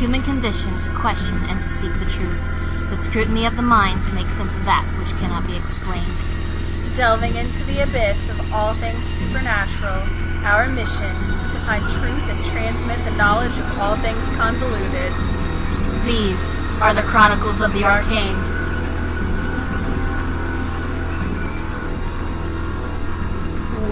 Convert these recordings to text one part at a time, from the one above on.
human condition to question and to seek the truth, with scrutiny of the mind to make sense of that which cannot be explained. Delving into the abyss of all things supernatural, our mission to find truth and transmit the knowledge of all things convoluted. These are the Chronicles of the Arcane.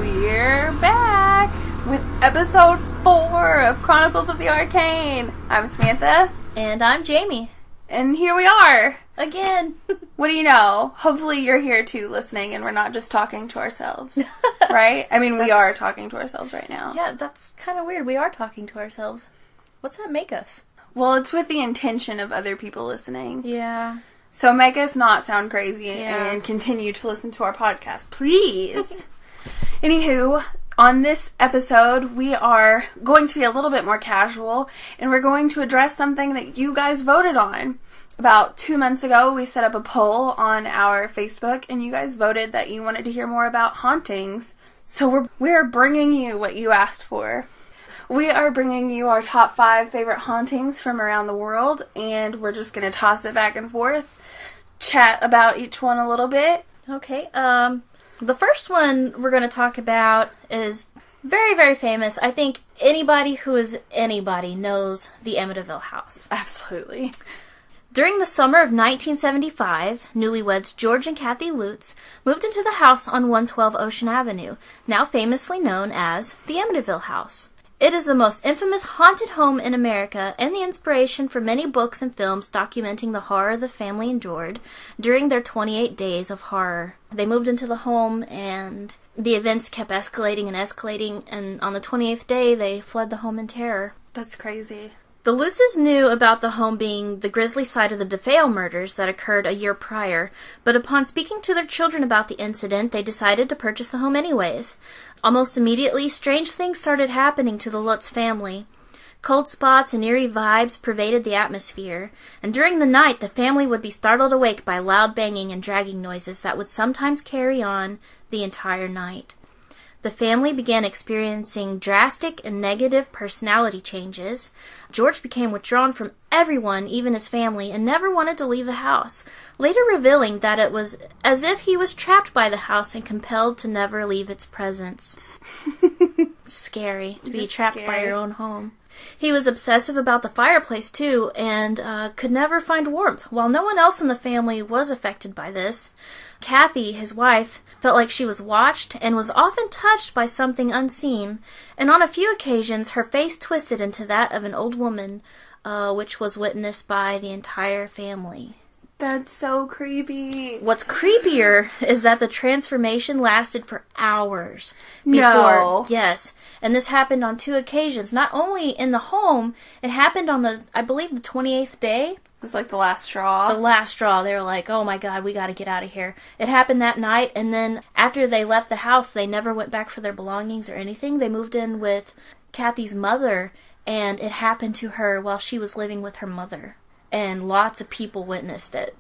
We're back with episode 4 of Chronicles of the Arcane. I'm Samantha. And I'm Jamie. And here we are. Again. What do you know? Hopefully you're here too listening and we're not just talking to ourselves. Right? I mean, we are talking to ourselves right now. Yeah, that's kind of weird. We are talking to ourselves. What's that make us? Well, it's with the intention of other people listening. Yeah. So make us not sound crazy and continue to listen to our podcast, please. Anywho, on this episode, we are going to be a little bit more casual, and we're going to address something that you guys voted on. About 2 months ago, we set up a poll on our Facebook, and you guys voted that you wanted to hear more about hauntings. So we're bringing you what you asked for. We are bringing you our top 5 favorite hauntings from around the world, and we're just going to toss it back and forth, chat about each one a little bit. Okay, the first one we're going to talk about is very, very famous. I think anybody who is anybody knows the Amityville house. Absolutely. During the summer of 1975, newlyweds George and Kathy Lutz moved into the house on 112 Ocean Avenue, now famously known as the Amityville house. It is the most infamous haunted home in America and the inspiration for many books and films documenting the horror the family endured during their 28 days of horror. They moved into the home and the events kept escalating, and on the 28th day they fled the home in terror. That's crazy. The Lutzes knew about the home being the grisly side of the DeFeo murders that occurred a year prior, but upon speaking to their children about the incident, they decided to purchase the home anyways. Almost immediately, strange things started happening to the Lutz family. Cold spots and eerie vibes pervaded the atmosphere, and during the night the family would be startled awake by loud banging and dragging noises that would sometimes carry on the entire night. The family began experiencing drastic and negative personality changes. George became withdrawn from everyone, even his family, and never wanted to leave the house, later revealing that it was as if he was trapped by the house and compelled to never leave its presence. Scary to be trapped by your own home. He was obsessive about the fireplace, too, and could never find warmth. While no one else in the family was affected by this, Kathy, his wife, felt like she was watched and was often touched by something unseen, and on a few occasions her face twisted into that of an old woman, which was witnessed by the entire family. That's so creepy. What's creepier is that the transformation lasted for hours. No. Yes. And this happened on 2 occasions. Not only in the home, it happened on I believe the 28th day. It was like the last straw. The last straw. They were like, oh my God, we gotta get out of here. It happened that night, and then after they left the house, they never went back for their belongings or anything. They moved in with Kathy's mother, and it happened to her while she was living with her mother. And lots of people witnessed it.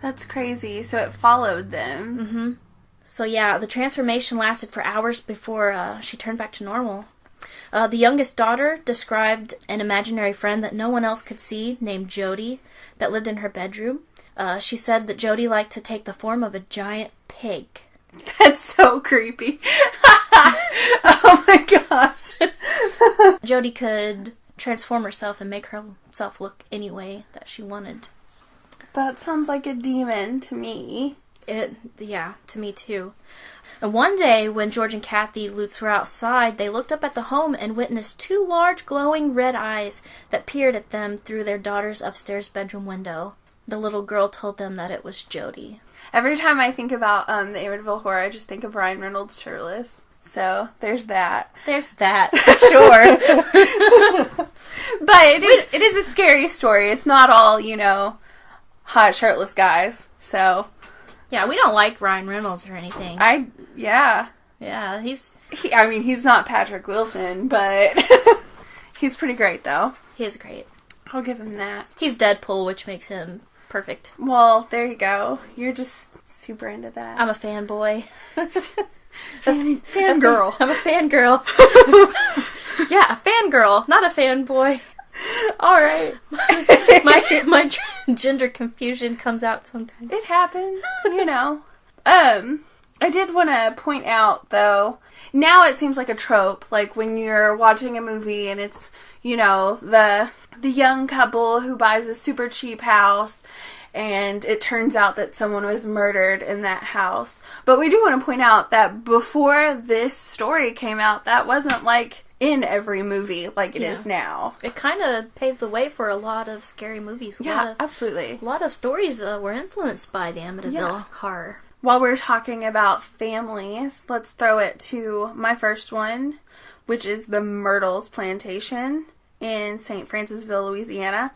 That's crazy. So it followed them. Mm-hmm. So yeah, the transformation lasted for hours before she turned back to normal. The youngest daughter described an imaginary friend that no one else could see, named Jody, that lived in her bedroom. She said that Jody liked to take the form of a giant pig. That's so creepy. Oh my gosh. Jody could transform herself and make herself look any way that she wanted. That sounds like a demon to me. Yeah, to me too. And one day, when George and Kathy Lutz were outside, they looked up at the home and witnessed 2 large glowing red eyes that peered at them through their daughter's upstairs bedroom window. The little girl told them that it was Jody. Every time I think about the Amityville Horror, I just think of Ryan Reynolds shirtless. So, there's that. There's that, sure. But it is a scary story. It's not all, hot shirtless guys. So, yeah, we don't like Ryan Reynolds or anything. Yeah, he's not Patrick Wilson, but he's pretty great, though. He is great. I'll give him that. He's Deadpool, which makes him perfect. Well, there you go. You're just super into that. I'm a fanboy. Fangirl. I'm a fangirl. Yeah, a fangirl, not a fanboy. All right. my gender confusion comes out sometimes. It happens, you know. I did want to point out, though, now it seems like a trope, like when you're watching a movie and it's, you know, the young couple who buys a super cheap house and it turns out that someone was murdered in that house. But we do want to point out that before this story came out, that wasn't like in every movie like it is now. It kind of paved the way for a lot of scary movies. Absolutely. A lot of stories were influenced by the Amityville horror. While we're talking about families, let's throw it to my first one, which is the Myrtles Plantation in St. Francisville, Louisiana.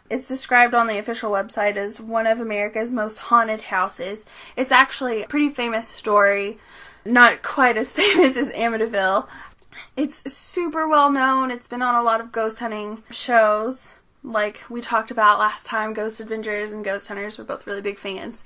It's described on the official website as one of America's most haunted houses. It's actually a pretty famous story, not quite as famous as Amityville. It's super well known. It's been on a lot of ghost hunting shows, like we talked about last time. Ghost Adventures and Ghost Hunters were both really big fans.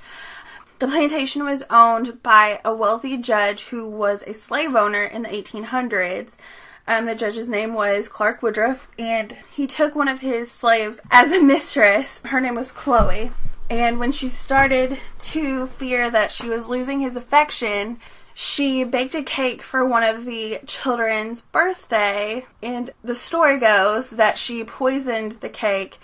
The plantation was owned by a wealthy judge who was a slave owner in the 1800s. The judge's name was Clark Woodruff, and he took one of his slaves as a mistress. Her name was Chloe. And when she started to fear that she was losing his affection, she baked a cake for one of the children's birthday. And the story goes that she poisoned the cake,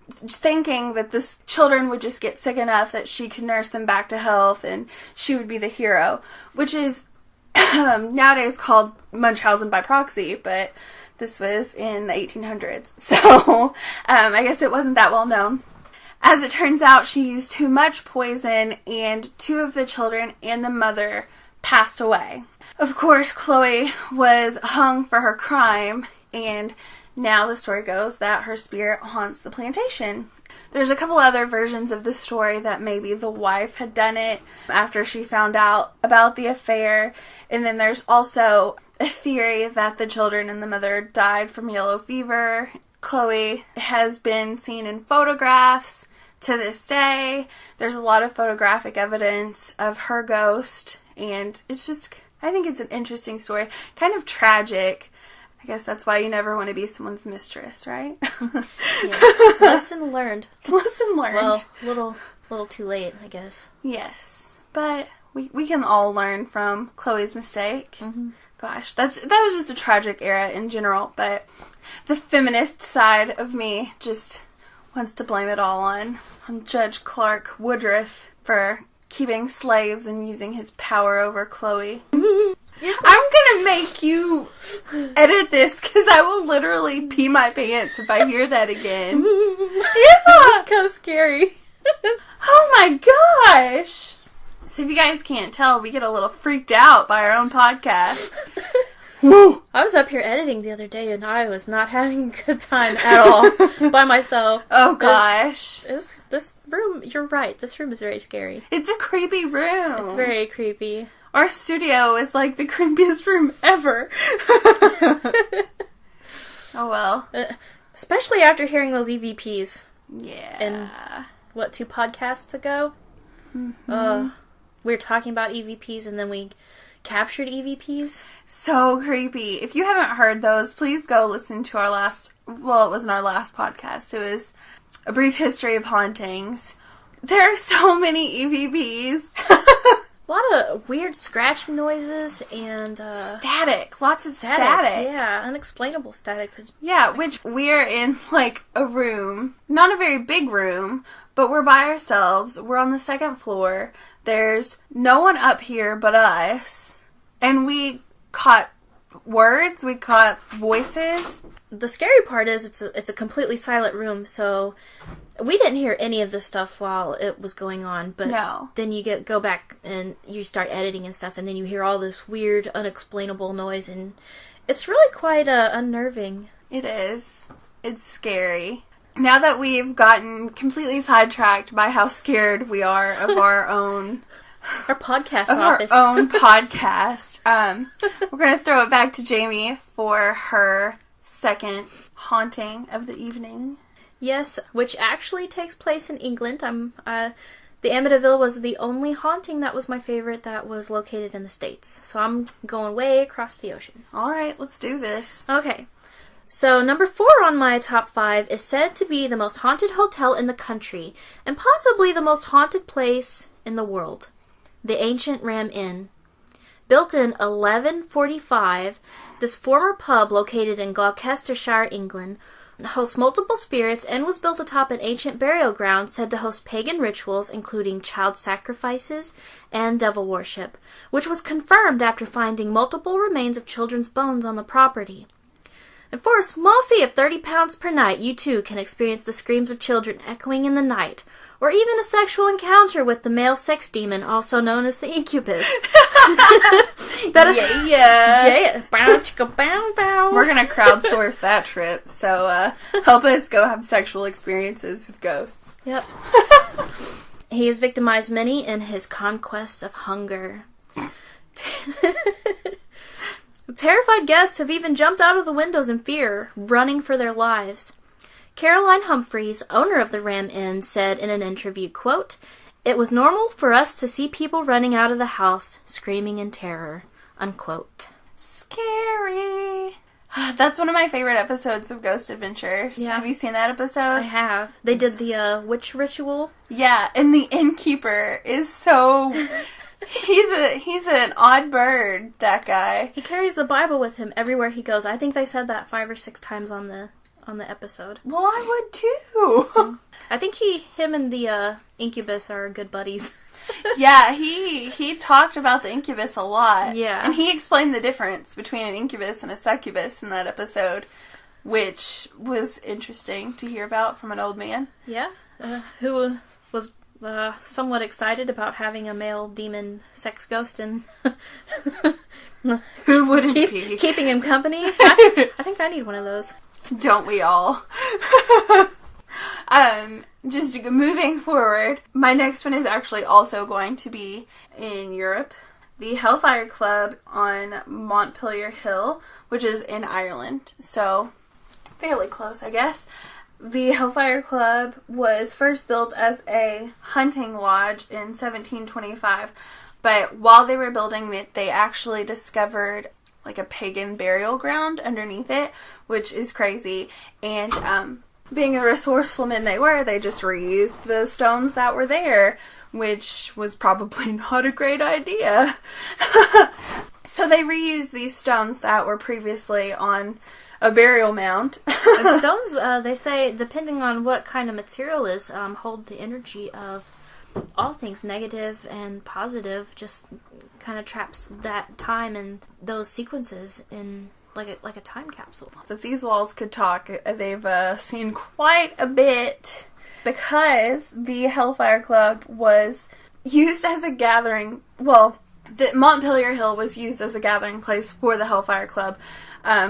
thinking that the children would just get sick enough that she could nurse them back to health and she would be the hero, which is nowadays called Munchausen by proxy, but this was in the 1800s, so I guess it wasn't that well known. As it turns out, she used too much poison, and 2 of the children and the mother passed away. Of course, Chloe was hung for her crime, and now the story goes that her spirit haunts the plantation. There's a couple other versions of the story that maybe the wife had done it after she found out about the affair. And then there's also a theory that the children and the mother died from yellow fever. Chloe has been seen in photographs to this day. There's a lot of photographic evidence of her ghost. And it's just, I think it's an interesting story. Kind of tragic. I guess that's why you never want to be someone's mistress, right? Yes. Lesson learned. Lesson learned. Well, little too late, I guess. Yes, but we can all learn from Chloe's mistake. Mm-hmm. Gosh, that was just a tragic era in general, but the feminist side of me just wants to blame it all on Judge Clark Woodruff for keeping slaves and using his power over Chloe. I'm gonna make you edit this because I will literally pee my pants if I hear that again. It's kind of scary. Oh my gosh! So if you guys can't tell, we get a little freaked out by our own podcast. Woo! I was up here editing the other day and I was not having a good time at all by myself. Oh gosh. This room, you're right, this room is very scary. It's a creepy room. It's very creepy. Our studio is like the creepiest room ever. Oh well. Especially after hearing those EVPs. Yeah. And 2 podcasts ago? Mm-hmm. We were talking about EVPs and then we captured EVPs. So creepy. If you haven't heard those, please go listen to our last, well, it wasn't our last podcast. It was A Brief History of Hauntings. There are so many EVPs. A lot of weird scratching noises and static. Lots of static. Yeah, unexplainable static. Yeah, which we're in like a room. Not a very big room, but we're by ourselves. We're on the 2nd floor. There's no one up here but us. And we caught words, we caught voices. The scary part is it's a completely silent room, so we didn't hear any of this stuff while it was going on, but no. Then you go back and you start editing and stuff, and then you hear all this weird, unexplainable noise, and it's really quite unnerving. It is. It's scary. Now that we've gotten completely sidetracked by how scared we are of our own... Our podcast of office. Our own podcast. We're going to throw it back to Jamie for her second haunting of the evening. Yes, which actually takes place in England. The Amityville was the only haunting that was my favorite that was located in the States. So I'm going way across the ocean. All right, let's do this. Okay. So, number 4 on my top 5 is said to be the most haunted hotel in the country, and possibly the most haunted place in the world. The Ancient Ram Inn. Built in 1145, this former pub located in Gloucestershire, England, hosts multiple spirits and was built atop an ancient burial ground said to host pagan rituals including child sacrifices and devil worship, which was confirmed after finding multiple remains of children's bones on the property. And for a small fee of £30 per night, you too can experience the screams of children echoing in the night, or even a sexual encounter with the male sex demon, also known as the incubus. Yeah. Bow, chicka, bow, bow. We're going to crowdsource that trip, so help us go have sexual experiences with ghosts. Yep. He has victimized many in his conquests of hunger. Terrified guests have even jumped out of the windows in fear, running for their lives. Caroline Humphreys, owner of the Ram Inn, said in an interview, quote, "It was normal for us to see people running out of the house, screaming in terror," unquote. Scary. That's one of my favorite episodes of Ghost Adventures. Yeah. Have you seen that episode? I have. They did the witch ritual. Yeah, and the innkeeper is so... He's an odd bird, that guy. He carries the Bible with him everywhere he goes. I think they said that 5 or 6 times on the episode. Well, I would too. I think him and the incubus are good buddies. Yeah, he talked about the incubus a lot. Yeah. And he explained the difference between an incubus and a succubus in that episode, which was interesting to hear about from an old man. Yeah. Who was somewhat excited about having a male demon sex ghost and who wouldn't be? Keeping him company. I think I need one of those. Don't we all? Just moving forward, my next one is actually also going to be in Europe. The Hellfire Club on Montpelier Hill, which is in Ireland, so fairly close, I guess. The Hellfire Club was first built as a hunting lodge in 1725, but while they were building it, they actually discovered like a pagan burial ground underneath it, which is crazy. And being the resourceful men they were, they just reused the stones that were there, which was probably not a great idea. So they reused these stones that were previously on a burial mound. The stones, they say, depending on what kind of material is, hold the energy of all things negative and positive, just kind of traps that time and those sequences in like a time capsule. So if these walls could talk, they've seen quite a bit, because the Hellfire Club was used as a gathering. Well, the Montpelier Hill was used as a gathering place for the Hellfire Club.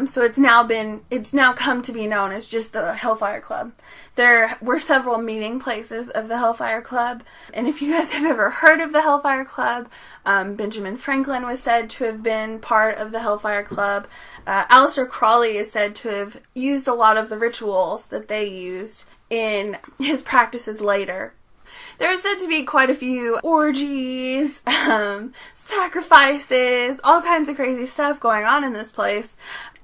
So it's now come to be known as just the Hellfire Club. There were several meeting places of the Hellfire Club, and if you guys have ever heard of the Hellfire Club, Benjamin Franklin was said to have been part of the Hellfire Club. Aleister Crowley is said to have used a lot of the rituals that they used in his practices later. There are said to be quite a few orgies, sacrifices, all kinds of crazy stuff going on in this place.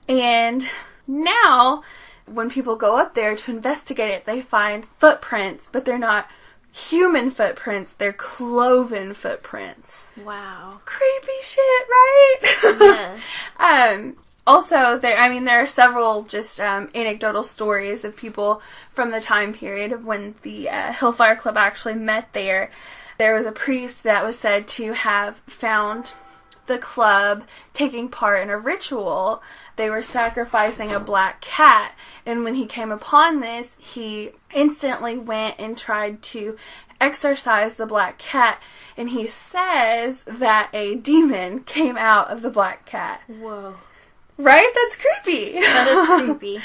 And now, when people go up there to investigate it, they find footprints, but they're not human footprints, they're cloven footprints. Wow. Creepy shit, right? Yes. Also, there are several just anecdotal stories of people from the time period of when the Hellfire Club actually met there. There was a priest that was said to have found the club taking part in a ritual. They were sacrificing a black cat, and when he came upon this, he instantly went and tried to exorcise the black cat, and he says that a demon came out of the black cat. Whoa. Right? That's creepy. That is creepy.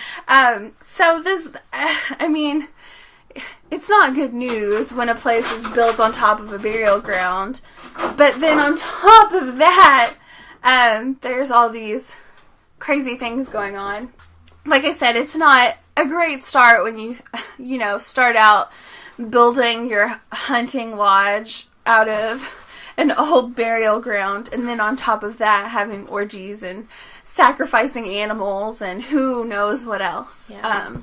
So this, it's not good news when a place is built on top of a burial ground. But then on top of that, there's all these crazy things going on. Like I said, it's not a great start when you start out building your hunting lodge out of an old burial ground, and then on top of that having orgies and sacrificing animals and who knows what else. Yeah.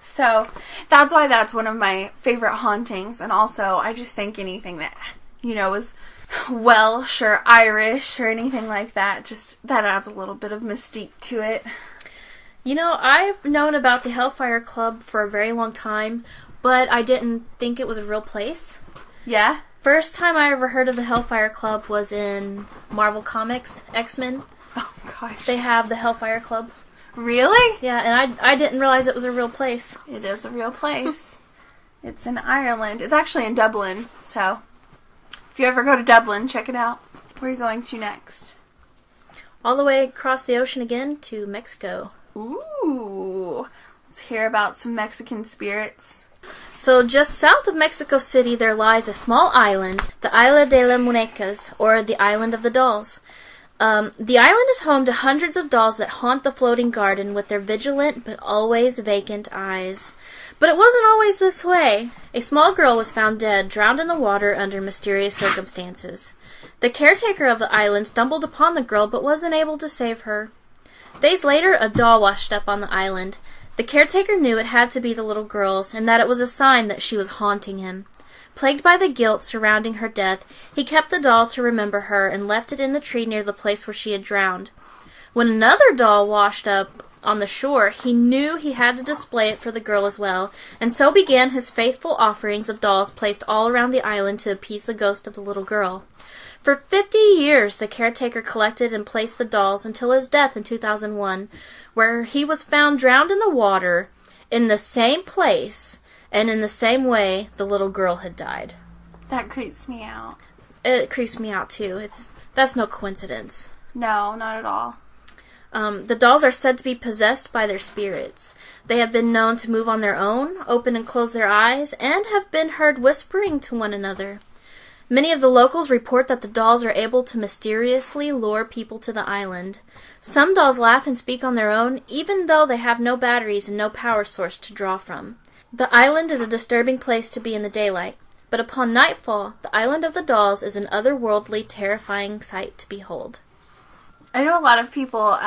So that's why that's one of my favorite hauntings. And also, I just think anything that, is Welsh or Irish or anything like that, just that adds a little bit of mystique to it. I've known about the Hellfire Club for a very long time, but I didn't think it was a real place. Yeah? First time I ever heard of the Hellfire Club was in Marvel Comics, X-Men. Oh, gosh. They have the Hellfire Club. Really? Yeah, and I didn't realize it was a real place. It is a real place. It's in Ireland. It's actually in Dublin, so if you ever go to Dublin, check it out. Where are you going to next? All the way across the ocean again to Mexico. Ooh. Let's hear about some Mexican spirits. So just south of Mexico City there lies a small island, the Isla de las Muñecas, or the Island of the Dolls. The island is home to hundreds of dolls that haunt the floating garden with their vigilant but always vacant eyes. But it wasn't always this way. A small girl was found dead, drowned in the water under mysterious circumstances. The caretaker of the island stumbled upon the girl but wasn't able to save her. Days later, a doll washed up on the island. The caretaker knew it had to be the little girl's, and that it was a sign that she was haunting him. Plagued by the guilt surrounding her death, he kept the doll to remember her and left it in the tree near the place where she had drowned. When another doll washed up on the shore, he knew he had to display it for the girl as well, and so began his faithful offerings of dolls placed all around the island to appease the ghost of the little girl. For 50 years, the caretaker collected and placed the dolls until his death in 2001, where he was found drowned in the water in the same place and in the same way the little girl had died. That creeps me out. It creeps me out, too. That's no coincidence. No, not at all. The dolls are said to be possessed by their spirits. They have been known to move on their own, open and close their eyes, and have been heard whispering to one another. Many of the locals report that the dolls are able to mysteriously lure people to the island. Some dolls laugh and speak on their own, even though they have no batteries and no power source to draw from. The island is a disturbing place to be in the daylight, but upon nightfall, the Island of the Dolls is an otherworldly, terrifying sight to behold. I know a lot of people,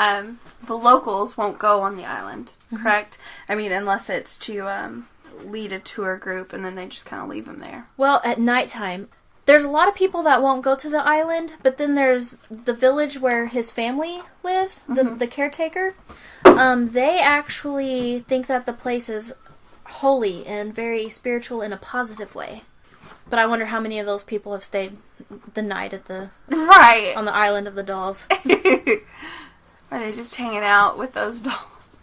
the locals won't go on the island, correct? I mean, unless it's to lead a tour group, and then they just kind of leave them there. Well, at nighttime, there's a lot of people that won't go to the island, but then there's the village where his family lives, the caretaker. They actually think that the place is holy and very spiritual in a positive way. But I wonder how many of those people have stayed the night at on the Island of the Dolls. Are they just hanging out with those dolls?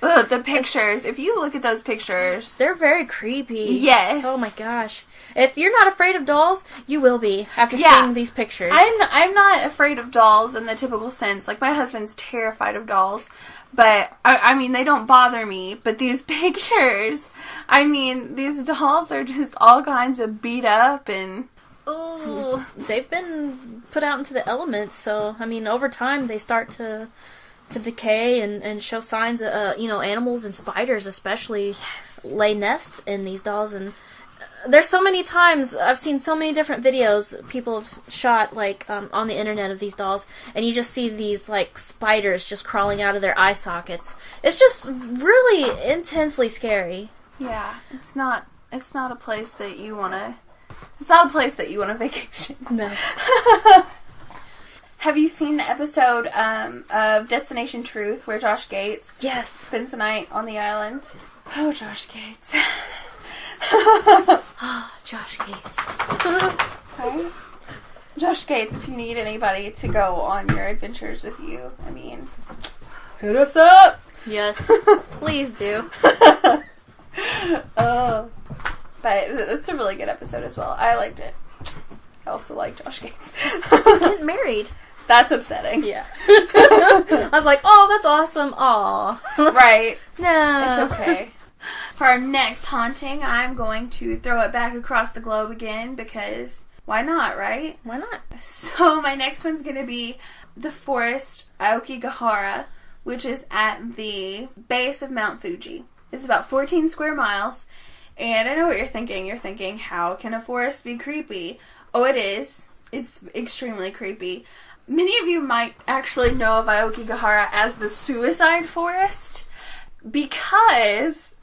Ugh, the pictures. If you look at those pictures, they're very creepy. Yes. Oh my gosh. If you're not afraid of dolls, you will be after seeing these pictures. I'm not afraid of dolls in the typical sense. Like, my husband's terrified of dolls. But, I mean, they don't bother me. But these pictures, I mean, these dolls are just all kinds of beat up and... Ooh. They've been put out into the elements, so, I mean, over time they start to decay and show signs of, animals and spiders especially lay nests in these dolls. And there's so many times, I've seen so many different videos people have shot, on the internet of these dolls, and you just see these, spiders just crawling out of their eye sockets. It's just really intensely scary. Yeah, it's not a place that you want to vacation. No. Have you seen the episode of Destination Truth where Josh Gates spends the night on the island? Oh, Josh Gates. Oh, Josh Gates. Right? Josh Gates, if you need anybody to go on your adventures with you, I mean, hit us up! Yes, please do. But it's a really good episode as well. I liked it. I also like Josh Gates. He's getting married. That's upsetting. Yeah. I was like, oh, that's awesome. Aw. Right. No. It's okay. For our next haunting, I'm going to throw it back across the globe again because why not, right? Why not? So my next one's going to be the forest Aokigahara, which is at the base of Mount Fuji. It's about 14 square miles, and I know what you're thinking. You're thinking, how can a forest be creepy? Oh, it is. It's extremely creepy. Many of you might actually know of Aokigahara as the suicide forest because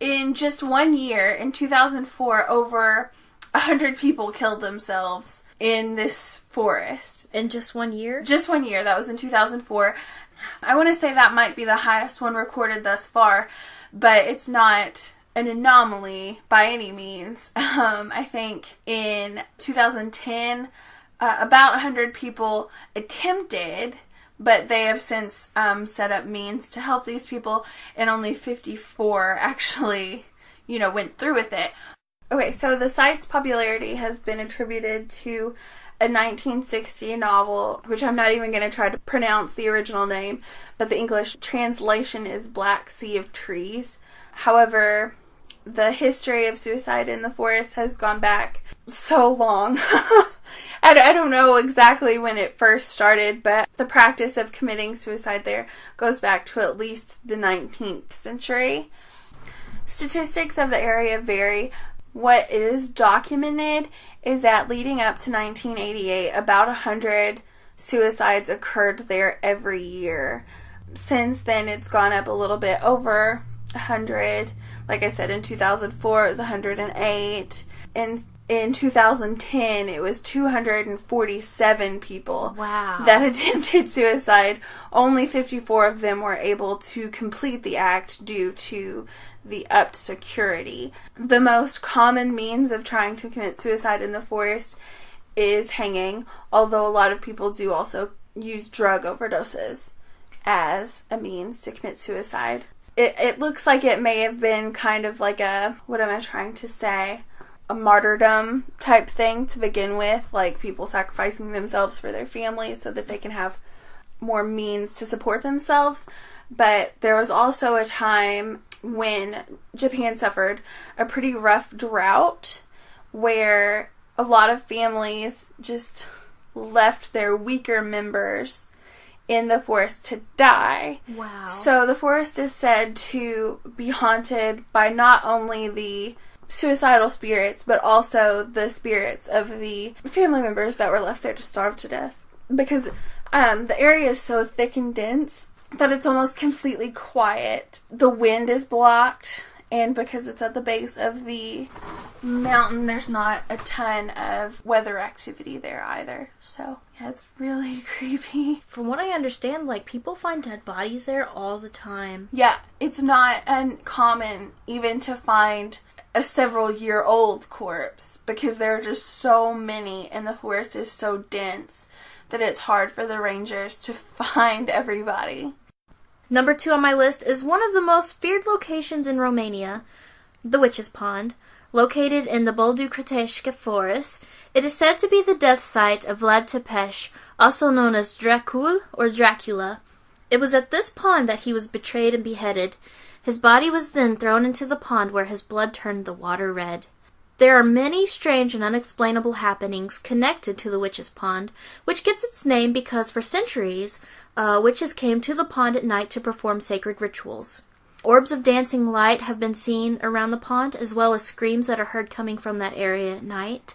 in just 1 year, in 2004, over 100 people killed themselves in this forest. In just 1 year? Just 1 year. That was in 2004. I want to say that might be the highest one recorded thus far, but it's not an anomaly by any means. I think in 2010, about 100 people attempted, but they have since set up means to help these people, and only 54 actually, went through with it. Okay, so the site's popularity has been attributed to a 1960 novel, which I'm not even going to try to pronounce the original name, but the English translation is Black Sea of Trees. However, the history of suicide in the forest has gone back so long. I don't know exactly when it first started, but the practice of committing suicide there goes back to at least the 19th century. Statistics of the area vary. What is documented is that leading up to 1988, about 100 suicides occurred there every year. Since then, it's gone up a little bit over 100. Like I said, in 2004, it was 108. In 2010, it was 247 people that attempted suicide. Only 54 of them were able to complete the act due to the upped security. The most common means of trying to commit suicide in the forest is hanging, although a lot of people do also use drug overdoses as a means to commit suicide. It looks like it may have been kind of like a martyrdom type thing to begin with, like people sacrificing themselves for their families so that they can have more means to support themselves. But there was also a time when Japan suffered a pretty rough drought where a lot of families just left their weaker members in the forest to die. Wow. So the forest is said to be haunted by not only the suicidal spirits, but also the spirits of the family members that were left there to starve to death. Because the area is so thick and dense that it's almost completely quiet. The wind is blocked, and because it's at the base of the mountain, there's not a ton of weather activity there either. So, yeah, it's really creepy. From what I understand, people find dead bodies there all the time. Yeah, it's not uncommon even to find a several-year-old corpse because there are just so many and the forest is so dense that it's hard for the rangers to find everybody. Number 2 on my list is one of the most feared locations in Romania, the Witch's Pond. Located in the Boldul-Crișești forest, it is said to be the death site of Vlad Tepes, also known as Dracul or Dracula. It was at this pond that he was betrayed and beheaded. His body was then thrown into the pond where his blood turned the water red. There are many strange and unexplainable happenings connected to the Witch's Pond, which gets its name because for centuries, witches came to the pond at night to perform sacred rituals. Orbs of dancing light have been seen around the pond, as well as screams that are heard coming from that area at night.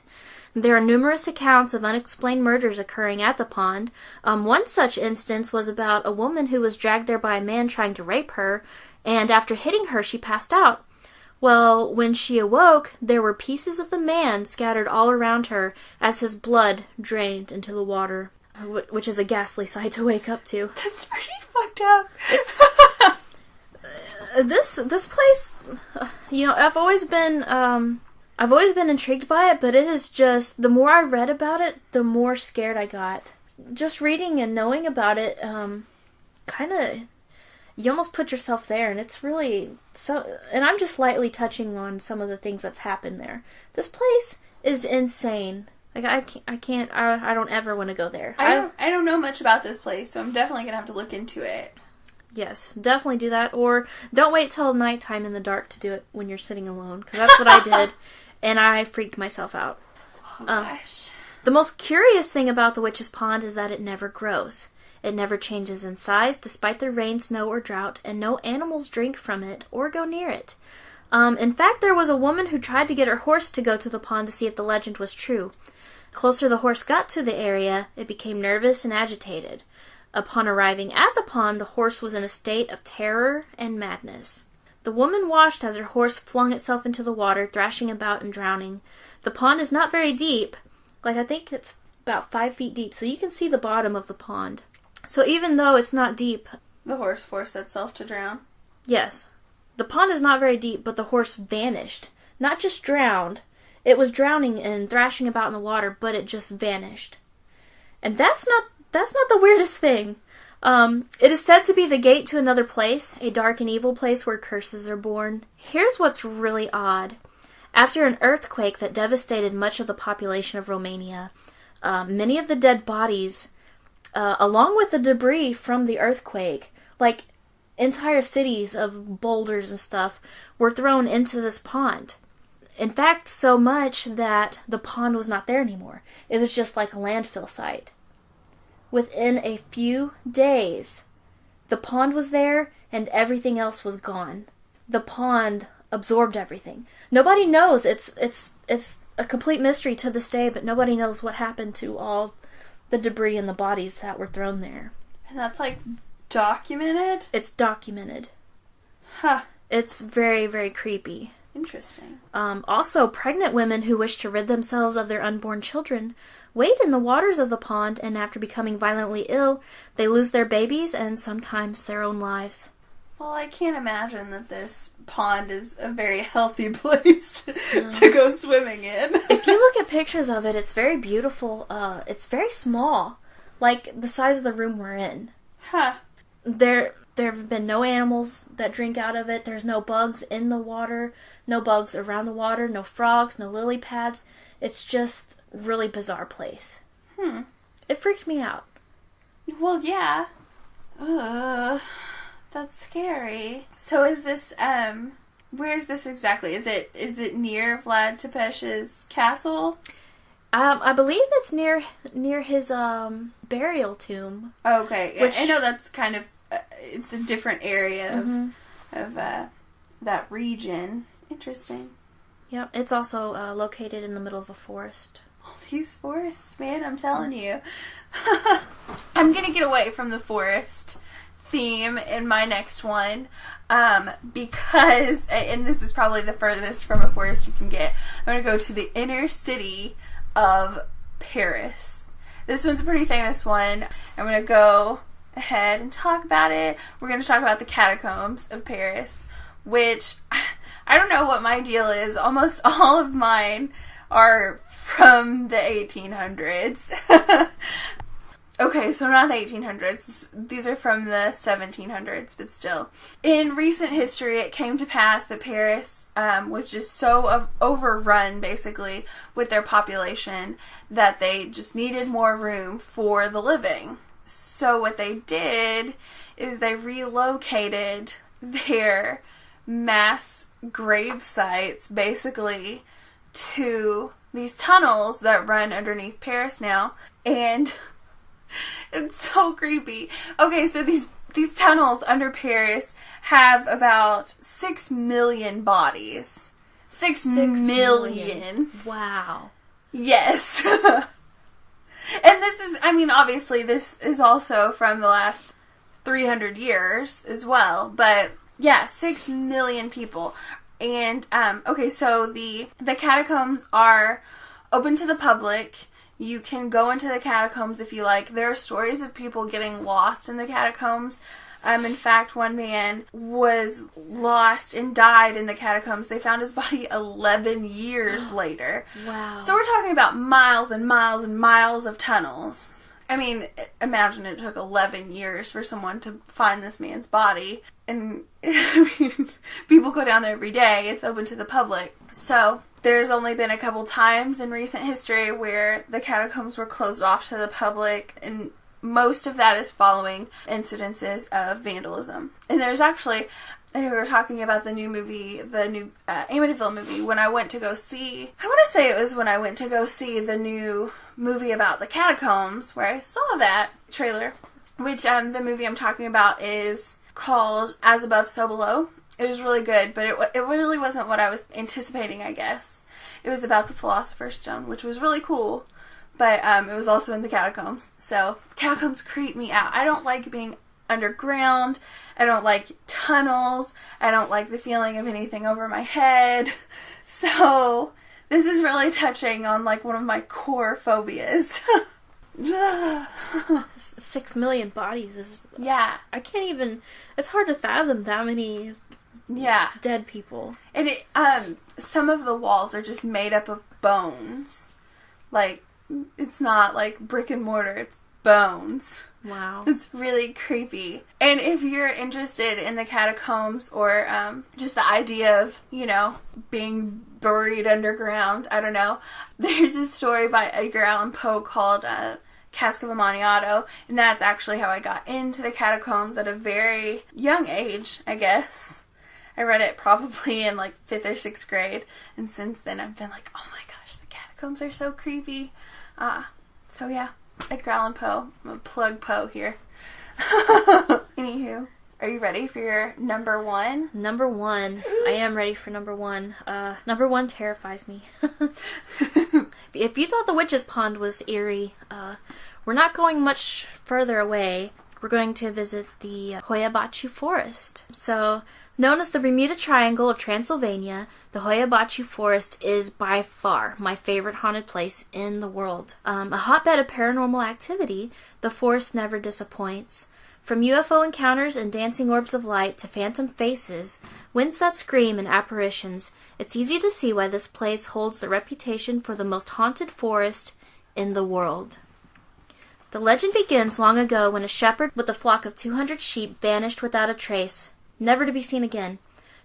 There are numerous accounts of unexplained murders occurring at the pond. One such instance was about a woman who was dragged there by a man trying to rape her, and after hitting her, she passed out. Well, when she awoke, there were pieces of the man scattered all around her as his blood drained into the water, which is a ghastly sight to wake up to. That's pretty fucked up. It's this place, I've always been intrigued by it, but it is just, the more I read about it, the more scared I got. Just reading and knowing about it, you almost put yourself there, and it's really so. And I'm just lightly touching on some of the things that's happened there. This place is insane. I don't ever want to go there. I don't know much about this place, so I'm definitely gonna have to look into it. Yes, definitely do that, or don't wait till nighttime in the dark to do it when you're sitting alone, because that's what I did, and I freaked myself out. Oh gosh. The most curious thing about the Witch's Pond is that it never grows. It never changes in size despite the rain, snow, or drought, and no animals drink from it or go near it. In fact, there was a woman who tried to get her horse to go to the pond to see if the legend was true. Closer the horse got to the area, it became nervous and agitated. Upon arriving at the pond, the horse was in a state of terror and madness. The woman watched as her horse flung itself into the water, thrashing about and drowning. The pond is not very deep. I think it's about 5 feet deep, so you can see the bottom of the pond. So even though it's not deep... The horse forced itself to drown? Yes. The pond is not very deep, but the horse vanished. Not just drowned. It was drowning and thrashing about in the water, but it just vanished. And that's not the weirdest thing. It is said to be the gate to another place, a dark and evil place where curses are born. Here's what's really odd. After an earthquake that devastated much of the population of Romania, many of the dead bodies, along with the debris from the earthquake, like entire cities of boulders and stuff, were thrown into this pond. In fact, so much that the pond was not there anymore. It was just like a landfill site. Within a few days, the pond was there and everything else was gone. The pond absorbed everything. Nobody knows. It's a complete mystery to this day, but nobody knows what happened to all the debris and the bodies that were thrown there. And that's documented? It's documented. Huh. It's very, very creepy. Interesting. Also, pregnant women who wish to rid themselves of their unborn children wade in the waters of the pond, and after becoming violently ill, they lose their babies and sometimes their own lives. Well, I can't imagine that this pond is a very healthy place to go swimming in. If you look at pictures of it, it's very beautiful. It's very small, like the size of the room we're in. Huh. There have been no animals that drink out of it. There's no bugs in the water, no bugs around the water, no frogs, no lily pads. It's just a really bizarre place. It freaked me out. Well, yeah. That's scary. So is this, where's this exactly? Is it near Vlad Tepes's castle? I believe it's near his burial tomb. Okay, which, I know that's kind of it's a different area of that region. Interesting. Yep, it's also located in the middle of a forest. All these forests, man! I'm telling you. I'm gonna get away from the forest theme in my next one because, and this is probably the furthest from a forest you can get. I'm gonna go to the inner city of Paris. This one's a pretty famous one. I'm going to go ahead and talk about it. We're going to talk about the catacombs of Paris, which I don't know what my deal is. Almost all of mine are from the 1800s. Okay, so not the 1800s. These are from the 1700s, but still. In recent history, it came to pass that Paris was just so overrun, basically, with their population that they just needed more room for the living. So what they did is they relocated their mass grave sites, basically, to these tunnels that run underneath Paris now. And it's so creepy. Okay, so these tunnels under Paris have about 6 million bodies. 6 million. Wow. Yes. And this is, obviously this is also from the last 300 years as well. But yeah, 6 million people. And, okay, so the catacombs are open to the public. You can go into the catacombs if you like. There are stories of people getting lost in the catacombs. In fact, one man was lost and died in the catacombs. They found his body 11 years later. Wow. So we're talking about miles and miles and miles of tunnels. Imagine it took 11 years for someone to find this man's body. And, people go down there every day. It's open to the public. So there's only been a couple times in recent history where the catacombs were closed off to the public, and most of that is following incidences of vandalism. And there's actually, I know we were talking about the new movie, the new Amityville movie, when I went to go see, I want to say it was when I went to go see the new movie about the catacombs, where I saw that trailer, which the movie I'm talking about is called As Above, So Below. It was really good, but it really wasn't what I was anticipating, I guess. It was about the Philosopher's Stone, which was really cool. but it was also in the catacombs. So catacombs creep me out. I don't like being underground. I don't like tunnels. I don't like the feeling of anything over my head. So this is really touching on like one of my core phobias. 6 million bodies is... Yeah. I can't even... It's hard to fathom that many dead people. And it, some of the walls are just made up of bones. Like, it's not like brick and mortar, it's bones. Wow. It's really creepy. And if you're interested in the catacombs or just the idea of, you know, being buried underground, I don't know. There's a story by Edgar Allan Poe called Cask of Amontillado, and that's actually how I got into the catacombs at a very young age, I guess. I read it probably in like 5th or 6th grade, and since then I've been like, oh my gosh, the catacombs are so creepy. So yeah. Edgar Allan Poe. I'm gonna plug Poe here. Anywho, are you ready for your number 1? Number 1. I am ready for number 1. Number 1 terrifies me. If you thought the Witch's Pond was eerie, we're not going much further away. We're going to visit the Hoia-Baciu Forest. So, known as the Bermuda Triangle of Transylvania, the Hoia-Baciu Forest is by far my favorite haunted place in the world. A hotbed of paranormal activity, the forest never disappoints. From UFO encounters and dancing orbs of light to phantom faces, winds that scream, and apparitions, it's easy to see why this place holds the reputation for the most haunted forest in the world. The legend begins long ago when a shepherd with a flock of 200 sheep vanished without a trace, never to be seen again.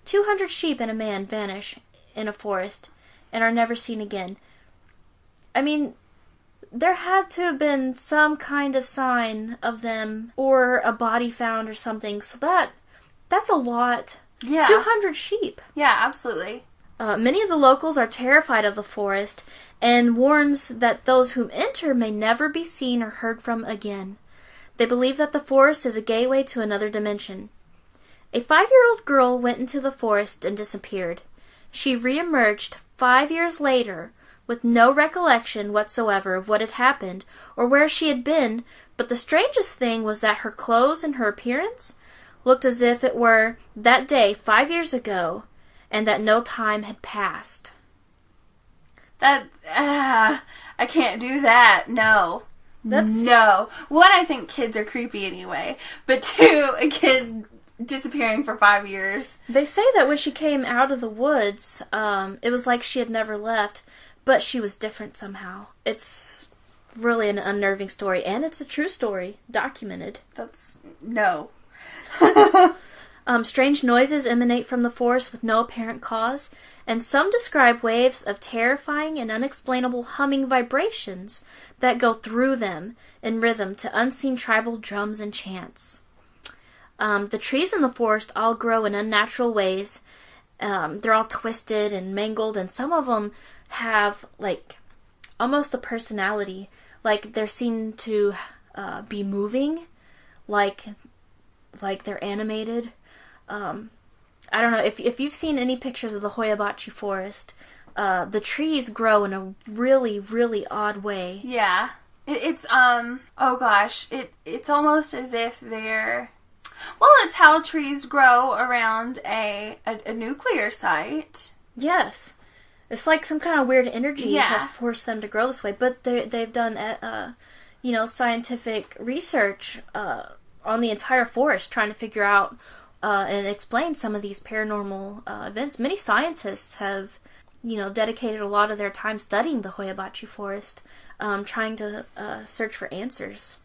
200 sheep and a man vanish in a forest and are never seen again. I mean, there had to have been some kind of sign of them or a body found or something, so that's a lot. Yeah. 200 sheep. Yeah, absolutely. Many of the locals are terrified of the forest and warns that those who enter may never be seen or heard from again. They believe that the forest is a gateway to another dimension. A 5-year-old girl went into the forest and disappeared. She re-emerged 5 years later with no recollection whatsoever of what had happened or where she had been, but the strangest thing was that her clothes and her appearance looked as if it were that day 5 years ago, and that no time had passed. I can't do that. No. No. 1, I think kids are creepy anyway. But 2, a kid disappearing for 5 years. They say that when she came out of the woods, it was like she had never left, but she was different somehow. It's really an unnerving story, and it's a true story, documented. No. Strange noises emanate from the forest with no apparent cause, and some describe waves of terrifying and unexplainable humming vibrations that go through them in rhythm to unseen tribal drums and chants. The trees in the forest all grow in unnatural ways. They're all twisted and mangled, and some of them have, like, almost a personality. Like, they're seen to be moving, like they're animated. I don't know, if you've seen any pictures of the Hoia-Baciu Forest, the trees grow in a really, really odd way. Yeah. It's almost as if they're... Well, it's how trees grow around a nuclear site. Yes. It's like some kind of weird energy has forced them to grow this way, but they've done, scientific research on the entire forest, trying to figure out and explain some of these paranormal events. Many scientists have, dedicated a lot of their time studying the Hoia-Baciu Forest, trying to search for answers,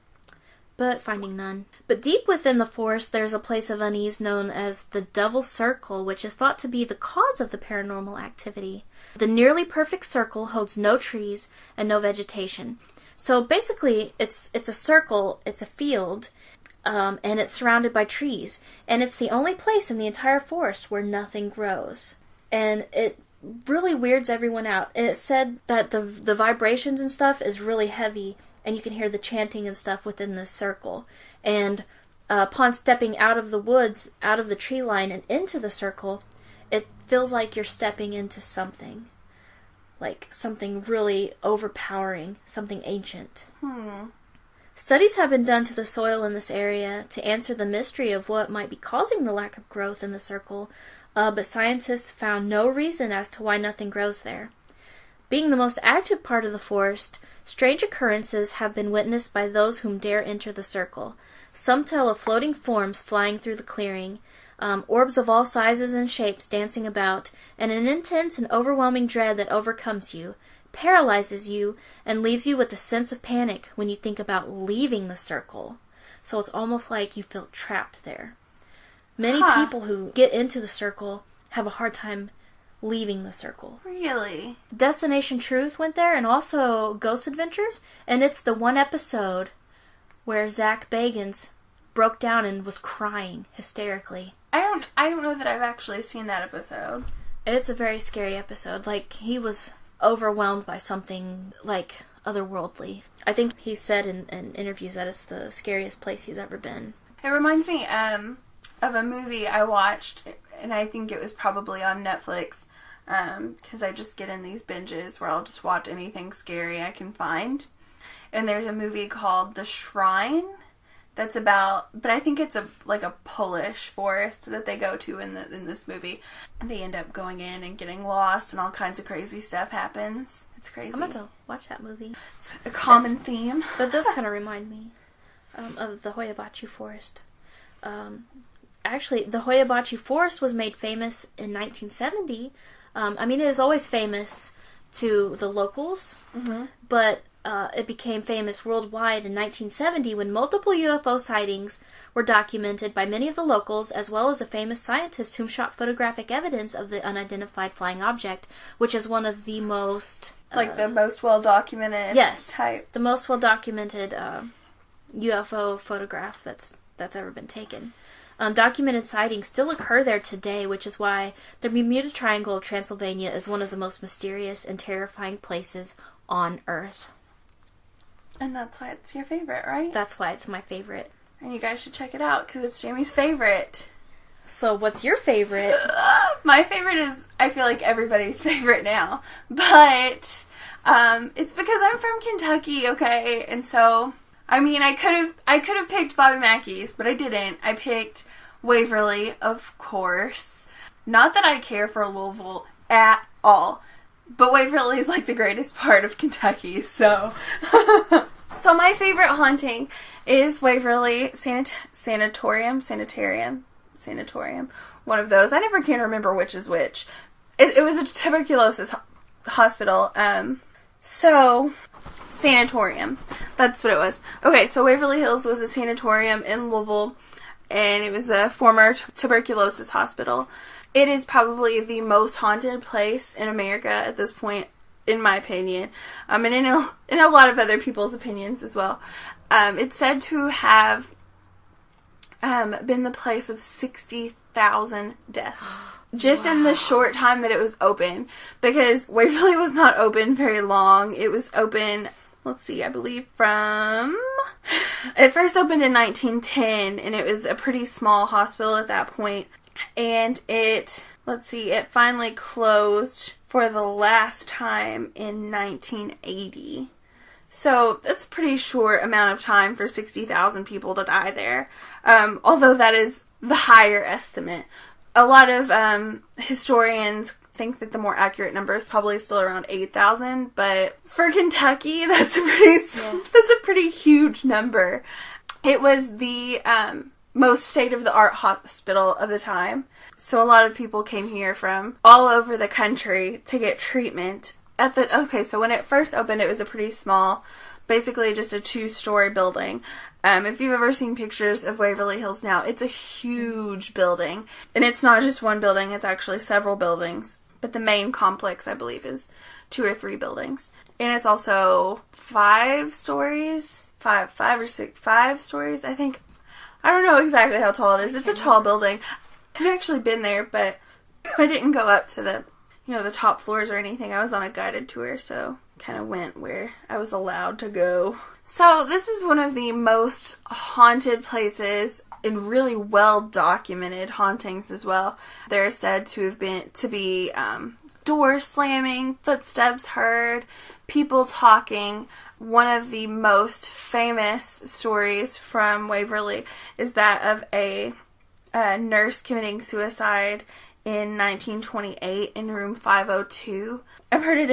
but finding none. But deep within the forest, there's a place of unease known as the Devil's Circle, which is thought to be the cause of the paranormal activity. The nearly perfect circle holds no trees and no vegetation. So basically, it's a circle, it's a field, and it's surrounded by trees. And it's the only place in the entire forest where nothing grows. And it really weirds everyone out. And it's said that the vibrations and stuff is really heavy, and you can hear the chanting and stuff within this circle. And upon stepping out of the woods, out of the tree line, and into the circle, it feels like you're stepping into something. like something really overpowering, something ancient. Studies have been done to the soil in this area to answer the mystery of what might be causing the lack of growth in the circle, but scientists found no reason as to why nothing grows there. Being the most active part of the forest, strange occurrences have been witnessed by those whom dare enter the circle. Some tell of floating forms flying through the clearing, orbs of all sizes and shapes dancing about, and an intense and overwhelming dread that overcomes you, paralyzes you, and leaves you with a sense of panic when you think about leaving the circle. So it's almost like you feel trapped there. Many people who get into the circle have a hard time leaving the circle. Really? Destination Truth went there, and also Ghost Adventures, and it's the one episode where Zach Bagans broke down and was crying hysterically. I don't know that I've actually seen that episode. It's a very scary episode. Like, he was overwhelmed by something, like, otherworldly. I think he said in interviews that it's the scariest place he's ever been. It reminds me of a movie I watched, and I think it was probably on Netflix, because I just get in these binges where I'll just watch anything scary I can find. And there's a movie called The Shrine that's about, but I think it's a Polish forest that they go to in this movie. They end up going in and getting lost, and all kinds of crazy stuff happens. It's crazy. I'm about to watch that movie. It's a common theme. That does kind of remind me of the Hoyabachi Forest. Actually, the Hoyabachi Forest was made famous in 1970. I mean, it was always famous to the locals, but it became famous worldwide in 1970 when multiple UFO sightings were documented by many of the locals, as well as a famous scientist whom shot photographic evidence of the unidentified flying object, which is one of the most... the most well-documented type. The most well-documented UFO photograph that's ever been taken. Documented sightings still occur there today, which is why the Bermuda Triangle of Transylvania is one of the most mysterious and terrifying places on Earth. And that's why it's your favorite, right? That's why it's my favorite. And you guys should check it out, because it's Jamie's favorite. So, what's your favorite? My favorite is, I feel like, everybody's favorite now. But, it's because I'm from Kentucky, okay? And so, I mean, I could have picked Bobby Mackey's, but I didn't. I picked Waverly, of course. Not that I care for Louisville at all. But Waverly is like the greatest part of Kentucky, so. So my favorite haunting is Waverly Sanatorium. One of those. I never can remember which is which. It was a tuberculosis hospital. So, sanatorium. That's what it was. Okay, so Waverly Hills was a sanatorium in Louisville, and it was a former tuberculosis hospital. It is probably the most haunted place in America at this point, in my opinion, and in a lot of other people's opinions as well. It's said to have been the place of 60,000 deaths. Just in the short time that it was open, because Waverly was not open very long. It was open, let's see, I believe it first opened in 1910, and it was a pretty small hospital at that point. And it finally closed for the last time in 1980. So that's a pretty short amount of time for 60,000 people to die there. Although that is the higher estimate. A lot of historians think that the more accurate number is probably still around 8,000. But for Kentucky, that's a pretty huge number. It was the most state-of-the-art hospital of the time. So a lot of people came here from all over the country to get treatment. So when it first opened, it was a pretty small, basically just a 2-story building. If you've ever seen pictures of Waverly Hills now, it's a huge building. And it's not just one building, it's actually several buildings. But the main complex, I believe, is 2 or 3 buildings. And it's also 5 stories, 5 stories, I think. I don't know exactly how tall it is. It's a tall building. I've actually been there, but I didn't go up to the top floors or anything. I was on a guided tour, so kind of went where I was allowed to go. So this is one of the most haunted places and really well documented hauntings as well. They're said to be doors slamming, footsteps heard, people talking. One of the most famous stories from Waverly is that of a nurse committing suicide in 1928 in room 502. I've heard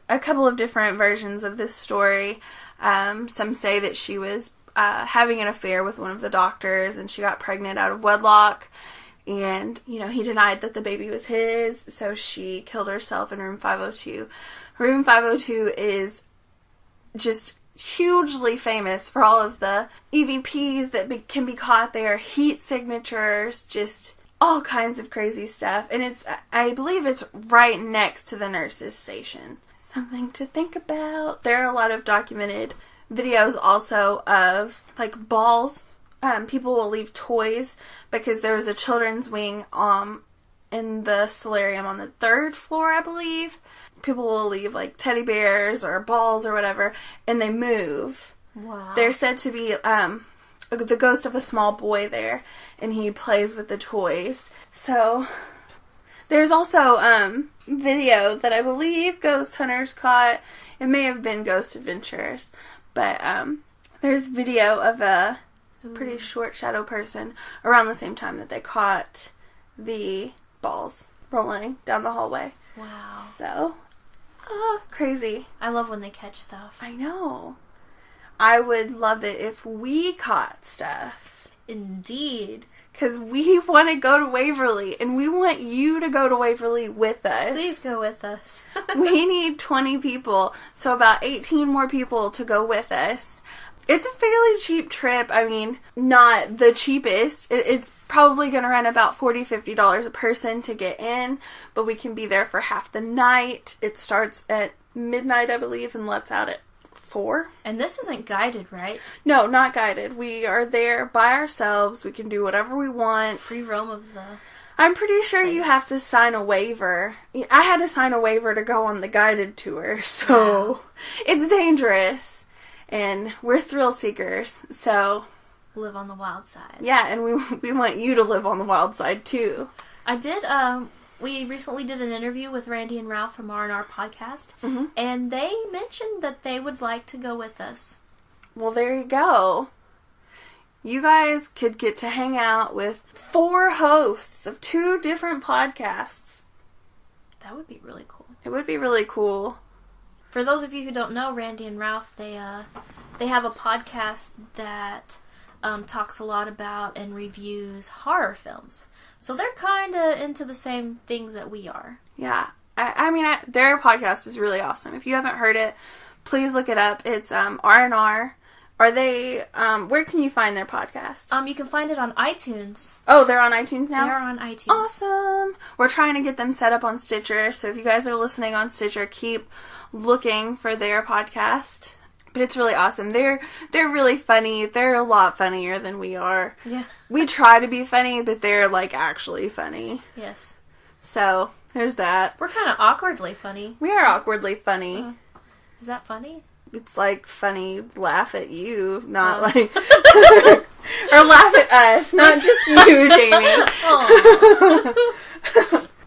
a couple of different versions of this story. Some say that she was having an affair with one of the doctors and she got pregnant out of wedlock. And, he denied that the baby was his, so she killed herself in room 502. Room 502 is just hugely famous for all of the EVPs that can be caught there, heat signatures, just all kinds of crazy stuff. And I believe it's right next to the nurse's station. Something to think about. There are a lot of documented videos also of, balls. People will leave toys because there was a children's wing in the solarium on the 3rd floor, I believe. People will leave, teddy bears or balls or whatever, and they move. Wow. They're said to be the ghost of a small boy there, and he plays with the toys. So, there's also video that I believe Ghost Hunters caught. It may have been Ghost Adventures, but there's video of a pretty short shadow person around the same time that they caught the balls rolling down the hallway. Wow. So, crazy. I love when they catch stuff. I know. I would love it if we caught stuff. Indeed. Because we want to go to Waverly, and we want you to go to Waverly with us. Please go with us. We need 20 people, so about 18 more people to go with us. It's a fairly cheap trip. I mean, not the cheapest. It's probably going to run about $40, $50 a person to get in, but we can be there for half the night. It starts at midnight, I believe, and lets out at 4. And this isn't guided, right? No, not guided. We are there by ourselves. We can do whatever we want. Free roam of the... I'm pretty sure place. You have to sign a waiver. I had to sign a waiver to go on the guided tour, so It's dangerous. And we're thrill seekers, so... Live on the wild side. Yeah, and we want you to live on the wild side, too. I did, we recently did an interview with Randy and Ralph from R&R Podcast, and they mentioned that they would like to go with us. Well, there you go. You guys could get to hang out with 4 hosts of 2 different podcasts. That would be really cool. It would be really cool. For those of you who don't know, Randy and Ralph, they have a podcast that talks a lot about and reviews horror films. So they're kind of into the same things that we are. Yeah. I mean, their podcast is really awesome. If you haven't heard it, please look it up. It's R&R. Are they, where can you find their podcast? You can find it on iTunes. Oh, they're on iTunes now? They're on iTunes. Awesome. We're trying to get them set up on Stitcher, so if you guys are listening on Stitcher, keep looking for their podcast. But it's really awesome. They're really funny. They're a lot funnier than we are. Yeah. We try to be funny, but they're, actually funny. Yes. So, there's that. We're kind of awkwardly funny. We are awkwardly funny. Is that funny? It's funny laugh at you, not or laugh at us, not just you, Jamie.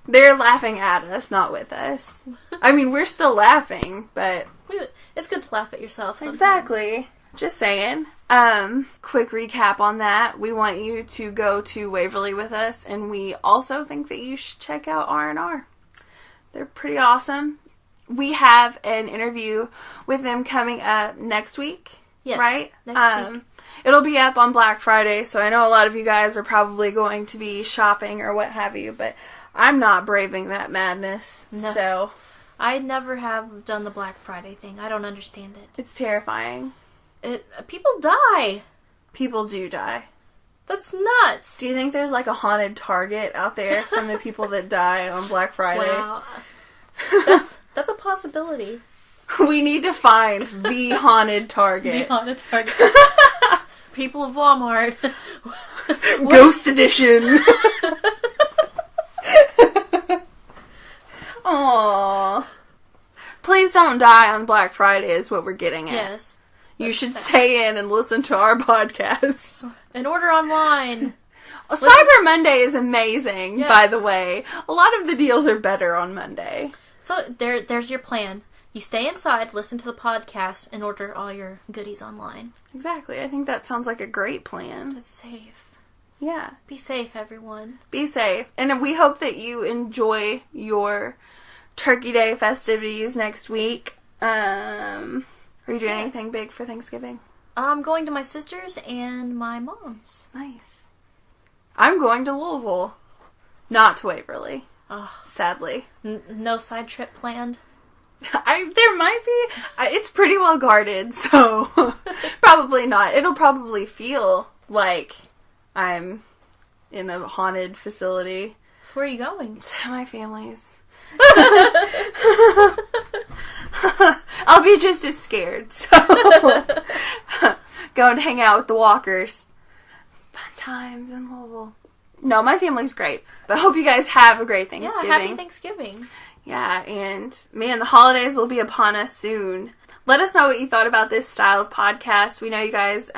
They're laughing at us, not with us. I mean, we're still laughing, but... It's good to laugh at yourself sometimes. Exactly. Just saying. Quick recap on that. We want you to go to Waverly with us, and we also think that you should check out R&R. They're pretty awesome. We have an interview with them coming up next week. Yes, right? Next week. It'll be up on Black Friday, so I know a lot of you guys are probably going to be shopping or what have you, but I'm not braving that madness. No. So I never have done the Black Friday thing. I don't understand it. It's terrifying. People die. People do die. That's nuts. Do you think there's a haunted Target out there from the people that die on Black Friday? Wow. That's a possibility. We need to find the haunted Target. The haunted Target. People of Walmart. Ghost edition. Aww. Please don't die on Black Friday is what we're getting at. Yes. You should stay in and listen to our podcast. And order online. Cyber Monday is amazing, by the way. A lot of the deals are better on Monday. So there's your plan. You stay inside, listen to the podcast, and order all your goodies online. Exactly. I think that sounds like a great plan. It's safe. Yeah. Be safe, everyone. Be safe. And we hope that you enjoy your Turkey Day festivities next week. Are you doing anything big for Thanksgiving? I'm going to my sister's and my mom's. Nice. I'm going to Louisville. Not to Waverly. Oh. Sadly. No side trip planned? There might be. It's pretty well guarded, so probably not. It'll probably feel like I'm in a haunted facility. So where are you going? To my family's. I'll be just as scared, so go and hang out with the Walkers. Fun times in Louisville. No, my family's great. But I hope you guys have a great Thanksgiving. Yeah, happy Thanksgiving. Yeah, and man, the holidays will be upon us soon. Let us know what you thought about this style of podcast. We know you guys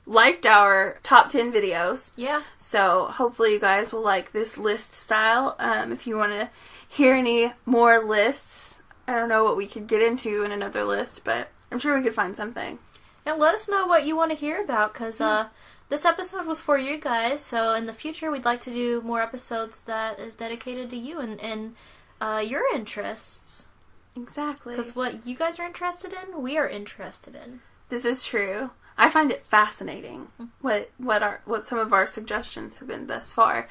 liked our top 10 videos. Yeah. So hopefully you guys will like this list style. If you want to hear any more lists, I don't know what we could get into in another list, but I'm sure we could find something. And let us know what you want to hear about, because this episode was for you guys, so in the future we'd like to do more episodes that is dedicated to you and your interests. Exactly. Because what you guys are interested in, we are interested in. This is true. I find it fascinating what some of our suggestions have been thus far.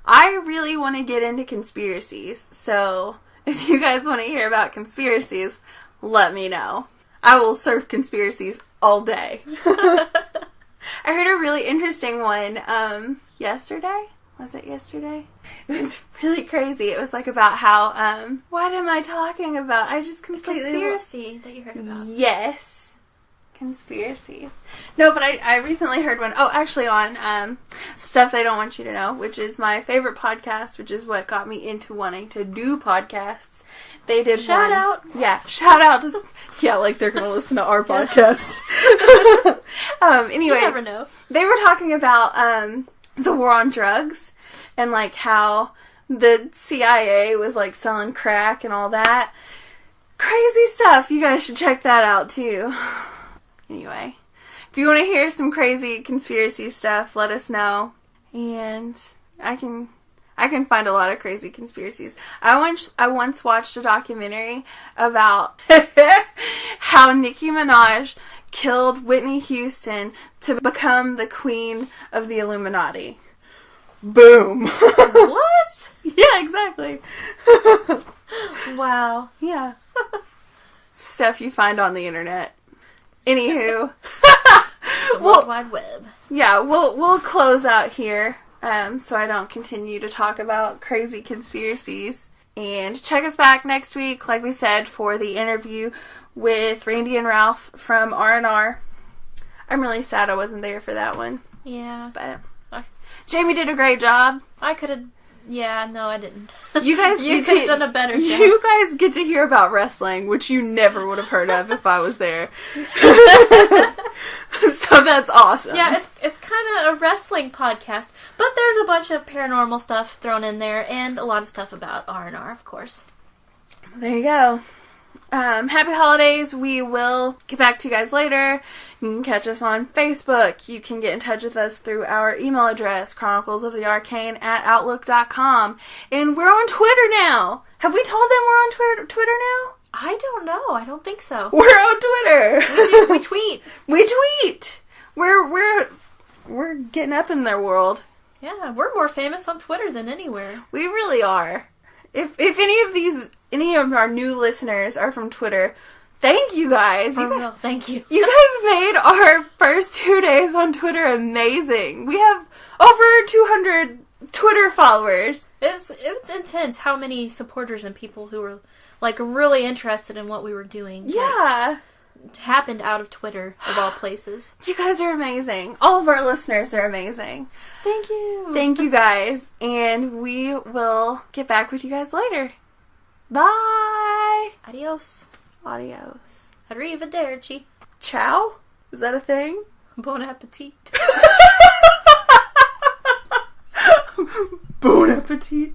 I really want to get into conspiracies, so if you guys want to hear about conspiracies, let me know. I will surf conspiracies all day. I heard a really interesting one yesterday. Was it yesterday? It was really crazy. It was like about how, what am I talking about? I just completely... Conspiracy that you heard about. Yes. Conspiracies. No, but I recently heard one. Oh, actually on Stuff They Don't Want You to Know, which is my favorite podcast, which is what got me into wanting to do podcasts. They did shout one. out. Yeah, shout out to... Yeah, like they're going to listen to our podcast. Anyway. You never know. They were talking about the war on drugs and like how the CIA was like selling crack and all that. Crazy stuff. You guys should check that out too. Anyway, if you want to hear some crazy conspiracy stuff, let us know. And I can find a lot of crazy conspiracies. I once watched a documentary about how Nicki Minaj killed Whitney Houston to become the queen of the Illuminati. Boom. What? Yeah, exactly. Wow. Yeah. Stuff you find on the internet. Anywho. The World Wide Web. Yeah, we'll close out here, so I don't continue to talk about crazy conspiracies. And check us back next week, like we said, for the interview with Randy and Ralph from R&R. I'm really sad I wasn't there for that one. Yeah. But Jamie did a great job. I could have... Yeah, no, I didn't. You guys you could have done a better job. You guys get to hear about wrestling, which you never would have heard of if I was there. So that's awesome. Yeah, it's kind of a wrestling podcast, but there's a bunch of paranormal stuff thrown in there, and a lot of stuff about R&R, of course. There you go. Happy holidays. We will get back to you guys later. You can catch us on Facebook. You can get in touch with us through our email address, chroniclesofthearcane@outlook.com. And we're on Twitter now. Have we told them we're on Twitter now? I don't know. I don't think so. We're on Twitter. We tweet. We tweet. We're getting up in their world. Yeah, we're more famous on Twitter than anywhere. We really are. If any of our new listeners are from Twitter, thank you guys. For real, thank you. You guys made our first 2 days on Twitter amazing. We have over 200 Twitter followers. It's intense how many supporters and people who were like really interested in what we were doing. Yeah. It happened out of Twitter, of all places. You guys are amazing. All of our listeners are amazing. Thank you. Thank you guys. And we will get back with you guys later. Bye. Adios. Adios. Arrivederci. Ciao? Is that a thing? Bon appetit. Bon appetit.